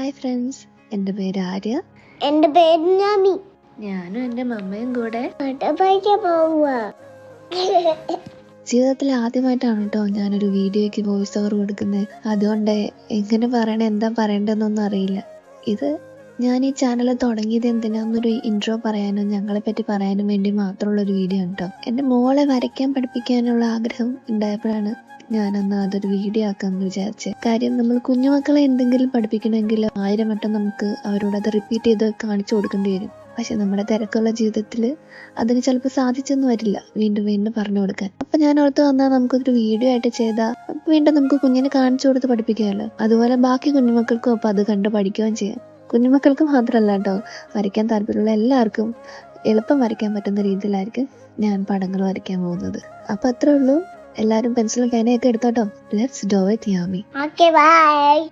Hi friends, എൻ്റെ പേര് ആര്യ. എൻ്റെ പേര് നാമി. ഞാനും എൻ്റെ മമ്മയും കൂടെ ജീവിതത്തിൽ ആദ്യമായിട്ടാണ് കേട്ടോ ഞാനൊരു വീഡിയോയ്ക്ക് വോയിസ് ഓവർ കൊടുക്കുന്നത്. അതുകൊണ്ട് എങ്ങനെ പറയണേ, എന്താ പറയേണ്ടതെന്നൊന്നും അറിയില്ല. ഇത് ഞാൻ ഈ ചാനൽ തുടങ്ങിയത് എന്തിനാന്നൊരു ഇൻട്രോ പറയാനും ഞങ്ങളെ പറ്റി പറയാനും വേണ്ടി മാത്രമുള്ളൊരു വീഡിയോ ആണ് കേട്ടോ. എൻ്റെ മോളെ വരയ്ക്കാൻ പഠിപ്പിക്കാനുള്ള ആഗ്രഹം ഉണ്ടായപ്പോഴാണ് ഞാനന്ന് അതൊരു വീഡിയോ ആക്കാമെന്ന് വിചാരിച്ചത്. കാര്യം നമ്മൾ കുഞ്ഞുമക്കളെ എന്തെങ്കിലും പഠിപ്പിക്കണമെങ്കിൽ 1000 വട്ടം നമുക്ക് അവരോട് അത് റിപ്പീറ്റ് ചെയ്ത് കാണിച്ചു കൊടുക്കേണ്ടി വരും. പക്ഷെ നമ്മുടെ തിരക്കുള്ള ജീവിതത്തിൽ അതിന് ചിലപ്പോൾ സാധിച്ചെന്ന് വരില്ല വീണ്ടും വീണ്ടും പറഞ്ഞു കൊടുക്കാൻ. അപ്പം ഞാൻ ഓർത്ത് വന്നാൽ നമുക്കൊരു വീഡിയോ ആയിട്ട് ചെയ്താൽ വീണ്ടും നമുക്ക് കുഞ്ഞിനെ കാണിച്ചു കൊടുത്ത് പഠിപ്പിക്കാമല്ലോ. അതുപോലെ ബാക്കി കുഞ്ഞുമക്കൾക്കും അപ്പം അത് കണ്ട് പഠിക്കുകയും ചെയ്യാം. കുഞ്ഞുമക്കൾക്ക് മാത്രമല്ല കേട്ടോ, വരയ്ക്കാൻ താല്പര്യമുള്ള എല്ലാവർക്കും എളുപ്പം വരയ്ക്കാൻ പറ്റുന്ന രീതിയിലായിരിക്കും ഞാൻ പടങ്ങൾ വരയ്ക്കാൻ പോകുന്നത്. അപ്പം അത്രേ ഉള്ളൂ. എല്ലാവരും പെൻസിലും പേനയൊക്കെ എടുത്തോട്ടോ. Let's do it Yami. Okay by.